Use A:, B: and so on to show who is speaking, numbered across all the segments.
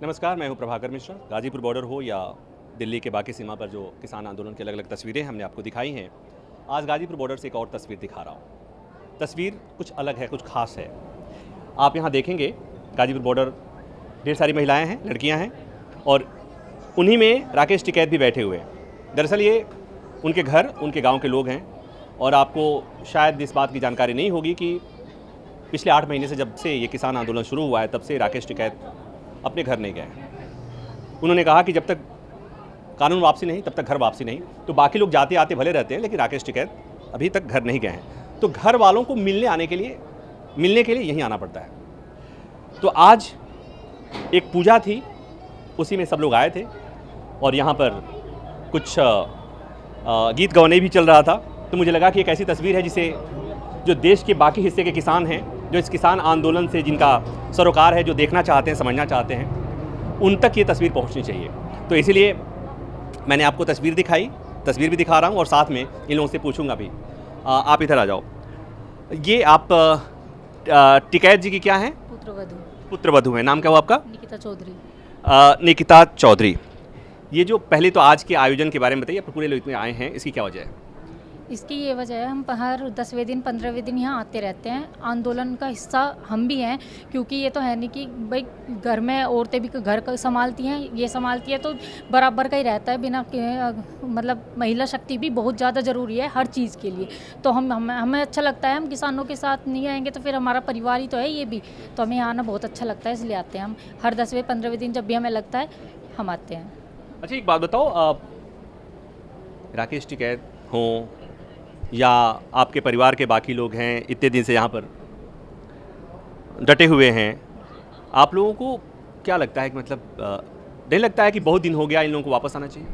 A: नमस्कार, मैं हूं प्रभाकर मिश्रा। गाजीपुर बॉर्डर हो या दिल्ली के बाकी सीमा पर जो किसान आंदोलन की अलग अलग तस्वीरें हमने आपको दिखाई हैं, आज गाजीपुर बॉर्डर से एक और तस्वीर दिखा रहा हूं। तस्वीर कुछ अलग है, कुछ खास है। आप यहां देखेंगे गाजीपुर बॉर्डर, ढेर सारी महिलाएं हैं, लड़कियां हैं और उन्हीं में राकेश टिकैत भी बैठे हुए हैं। दरअसल ये उनके घर, उनके गाँव के लोग हैं और आपको शायद इस बात की जानकारी नहीं होगी कि पिछले 8 महीने से जब से ये किसान आंदोलन शुरू हुआ है, तब से राकेश टिकैत अपने घर नहीं गए। उन्होंने कहा कि जब तक कानून वापसी नहीं, तब तक घर वापसी नहीं। तो बाकी लोग जाते आते भले रहते हैं, लेकिन राकेश टिकैत अभी तक घर नहीं गए हैं। तो घर वालों को मिलने के लिए यहीं आना पड़ता है। तो आज एक पूजा थी, उसी में सब लोग आए थे और यहाँ पर कुछ गीत गौने भी चल रहा था। तो मुझे लगा कि एक ऐसी तस्वीर है जिसे जो देश के बाकी हिस्से के किसान हैं, जो इस किसान आंदोलन से जिनका सरोकार है, जो देखना चाहते हैं, समझना चाहते हैं, उन तक ये तस्वीर पहुंचनी चाहिए। तो इसीलिए मैंने आपको तस्वीर दिखाई, तस्वीर भी दिखा रहा हूं और साथ में इन लोगों से पूछूंगा भी। आप इधर आ जाओ। ये आप टिकैत जी की क्या हैं? पुत्रवधू हैं। नाम क्या हुआ आपका?
B: निकिता चौधरी।
A: निकिता चौधरी। ये जो पहले तो आज के आयोजन के बारे में बताइए, पूरे लोग इतने आए हैं, इसकी क्या वजह है?
B: इसकी ये वजह है, हम हर 10वें दिन 15वें दिन यहाँ आते रहते हैं। आंदोलन का हिस्सा हम भी हैं, क्योंकि ये तो है नहीं कि भाई घर में औरतें भी घर का संभालती हैं, ये संभालती है तो बराबर का ही रहता है। बिना मतलब महिला शक्ति भी बहुत ज़्यादा ज़रूरी है हर चीज़ के लिए। तो हमें अच्छा लगता है। हम किसानों के साथ नहीं आएंगे तो फिर हमारा परिवार ही तो है ये भी। तो हमें यहाँ आना बहुत अच्छा लगता है, इसलिए आते हैं हम। हर 10वें 15वें दिन जब भी हमें लगता है हम आते हैं।
A: अच्छा, एक बात बताओ, राकेश टिकैत हों या आपके परिवार के बाकी लोग हैं, इतने दिन से यहाँ पर डटे हुए हैं, आप लोगों को क्या लगता है कि मतलब नहीं लगता है कि बहुत दिन हो गया, इन लोगों को वापस आना चाहिए?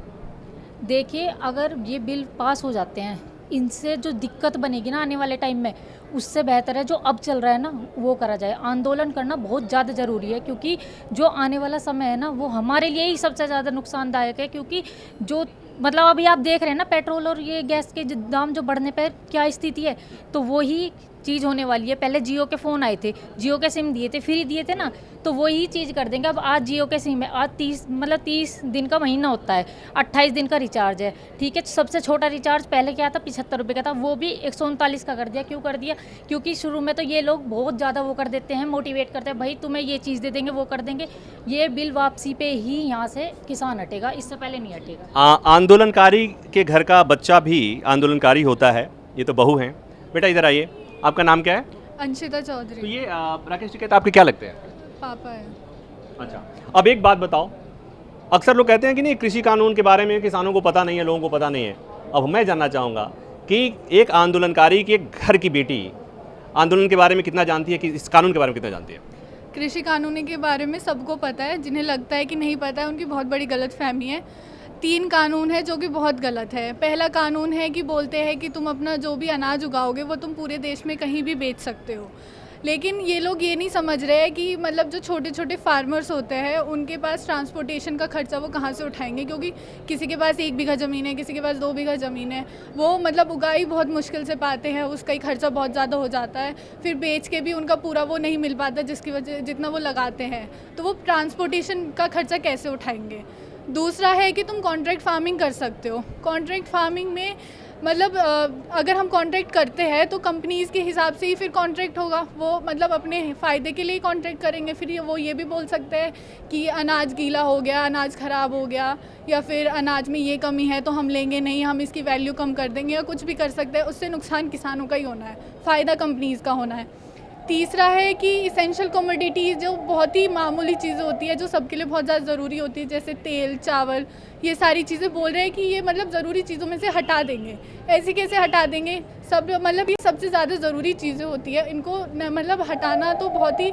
B: देखिए, अगर ये बिल पास हो जाते हैं, इनसे जो दिक्कत बनेगी ना आने वाले टाइम में, उससे बेहतर है जो अब चल रहा है ना वो करा जाए। आंदोलन करना बहुत ज़्यादा ज़रूरी है, क्योंकि जो आने वाला समय है ना वो हमारे लिए ही सबसे ज़्यादा नुकसानदायक है। क्योंकि जो मतलब अभी आप देख रहे हैं ना, पेट्रोल और ये गैस के दाम जो बढ़ने पर क्या स्थिति है, तो वही चीज़ होने वाली है। पहले जियो के फ़ोन आए थे, जियो के सिम दिए थे, फ्री दिए थे ना, तो वही चीज़ कर देंगे। अब आज जियो के सिम है, आज 30 दिन का महीना होता है, 28 दिन का रिचार्ज है, ठीक है। सबसे छोटा रिचार्ज पहले क्या था, 75 रुपये का था, वो भी 139 का कर दिया। क्यों कर दिया? क्योंकि शुरू में तो ये लोग बहुत ज़्यादा वो कर देते हैं, मोटिवेट करते हैं, भाई तुम्हें ये चीज़ दे देंगे, वो कर देंगे। ये बिल वापसी पे ही यहाँ से किसान हटेगा, इससे पहले नहीं हटेगा।
A: आंदोलनकारी के घर का बच्चा भी आंदोलनकारी होता है। ये तो बहू हैं। बेटा इधर आइए, आपका नाम क्या है?
C: अंशिता
A: तो
C: चौधरी।
A: ये राकेश टिकैत आपके क्या लगते हैं?
C: पापा है।
A: अच्छा, अब एक बात बताओ, अक्सर लोग कहते हैं कि नहीं, कृषि कानून के बारे में किसानों को पता नहीं है, लोगों को पता नहीं है। अब मैं जानना चाहूँगा कि एक आंदोलनकारी के घर की बेटी आंदोलन के बारे में कितना जानती है, कि इस कानून के बारे में कितना जानती है?
C: कृषि कानून के बारे में सबको पता है। जिन्हें लगता है कि नहीं पता है, उनकी बहुत बड़ी गलतफहमी है। 3 कानून है जो कि बहुत गलत है। पहला कानून है कि बोलते हैं कि तुम अपना जो भी अनाज उगाओगे वो तुम पूरे देश में कहीं भी बेच सकते हो। लेकिन ये लोग ये नहीं समझ रहे हैं कि मतलब जो छोटे छोटे फार्मर्स होते हैं उनके पास ट्रांसपोर्टेशन का खर्चा वो कहाँ से उठाएंगे, क्योंकि किसी के पास 1 बीघा ज़मीन है, किसी के पास 2 बीघा ज़मीन है। वो मतलब उगाई बहुत मुश्किल से पाते हैं, उसका ही खर्चा बहुत ज़्यादा हो जाता है। फिर बेच के भी उनका पूरा वो नहीं मिल पाता जिसकी वजह जितना वो लगाते हैं, तो वो ट्रांसपोर्टेशन का खर्चा कैसे उठाएंगे। दूसरा है कि तुम कॉन्ट्रैक्ट फार्मिंग कर सकते हो। कॉन्ट्रैक्ट फार्मिंग में मतलब अगर हम कॉन्ट्रैक्ट करते हैं तो कंपनीज़ के हिसाब से ही फिर कॉन्ट्रैक्ट होगा। वो मतलब अपने फ़ायदे के लिए कॉन्ट्रैक्ट करेंगे। फिर वो ये भी बोल सकते हैं कि अनाज गीला हो गया, अनाज ख़राब हो गया, या फिर अनाज में ये कमी है तो हम लेंगे नहीं, हम इसकी वैल्यू कम कर देंगे, या कुछ भी कर सकते हैं। उससे नुकसान किसानों का ही होना है, फ़ायदा कंपनीज़ का होना है। तीसरा है कि इसेंशियल कमोडिटीज़ जो बहुत ही मामूली चीज़ें होती है, जो सबके लिए बहुत ज़्यादा ज़रूरी होती है, जैसे तेल, चावल, ये सारी चीज़ें बोल रहे हैं कि ये मतलब ज़रूरी चीज़ों में से हटा देंगे। ऐसे कैसे हटा देंगे? सब मतलब ये सबसे ज़्यादा ज़रूरी चीज़ें होती है, इनको मतलब हटाना तो बहुत ही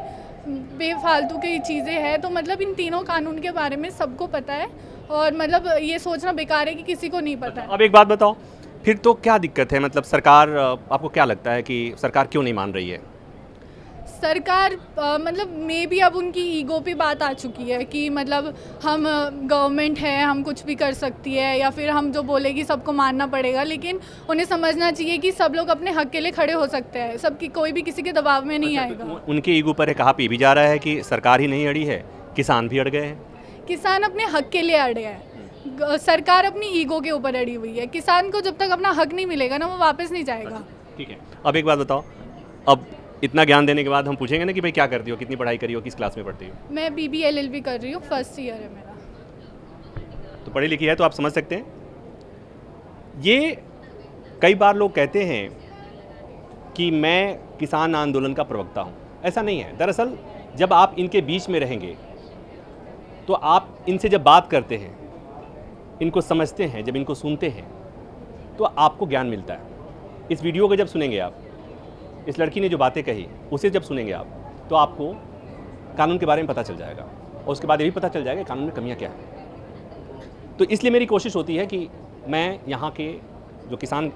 C: बेफालतू की चीज़ें हैं। तो मतलब इन तीनों कानून के बारे में सबको पता है और मतलब ये सोचना बेकार है कि किसी को नहीं पता है।
A: अब एक बात बताओ, फिर तो क्या दिक्कत है? मतलब सरकार, आपको क्या लगता है कि सरकार क्यों नहीं मान रही है?
C: सरकार मतलब मे बी अब उनकी ईगो पे बात आ चुकी है कि मतलब हम गवर्नमेंट है, हम कुछ भी कर सकती है, या फिर हम जो बोलेगी सबको मानना पड़ेगा। लेकिन उन्हें समझना चाहिए कि सब लोग अपने हक के लिए खड़े हो सकते हैं, सबकी कोई भी किसी के दबाव में नहीं आएगा।
A: उनके ईगो पर कहा पी भी जा रहा है कि सरकार ही नहीं अड़ी है, किसान भी अड़ गए हैं।
C: किसान अपने हक के लिए अड़े हैं, सरकार अपनी ईगो के ऊपर अड़ी हुई है। किसान को जब तक अपना हक नहीं मिलेगा ना, वो वापस नहीं जाएगा।
A: ठीक है, अब एक बात बताओ, अब इतना ज्ञान देने के बाद हम पूछेंगे ना कि भाई क्या करती हो, कितनी पढ़ाई करी हो, किस क्लास में पढ़ती हो?
C: मैं BBA LLB कर रही हूँ, फर्स्ट ईयर है मेरा।
A: तो पढ़ी लिखी है तो आप समझ सकते हैं। ये कई बार लोग कहते हैं कि मैं किसान आंदोलन का प्रवक्ता हूँ, ऐसा नहीं है। दरअसल जब आप इनके बीच में रहेंगे तो आप इनसे जब बात करते हैं, इनको समझते हैं, जब इनको सुनते हैं तो आपको ज्ञान मिलता है। इस वीडियो को जब सुनेंगे आप, इस लड़की ने जो बातें कही उसे जब सुनेंगे आप, तो आपको कानून के बारे में पता चल जाएगा और उसके बाद ये भी पता चल जाएगा कानून में कमियां क्या हैं। तो इसलिए मेरी कोशिश होती है कि मैं यहाँ के जो किसान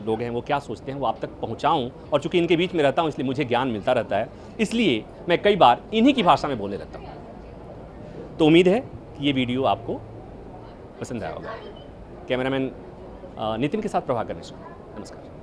A: लोग हैं वो क्या सोचते हैं वो आप तक पहुँचाऊँ, और चूँकि इनके बीच में रहता हूँ इसलिए मुझे ज्ञान मिलता रहता है, इसलिए मैं कई बार इन्हीं की भाषा में बोलने लगता हूँ। तो उम्मीद है कि ये वीडियो आपको पसंद आया होगा। कैमरामैन नितिन के साथ प्रभाकर मिश्रा, नमस्कार।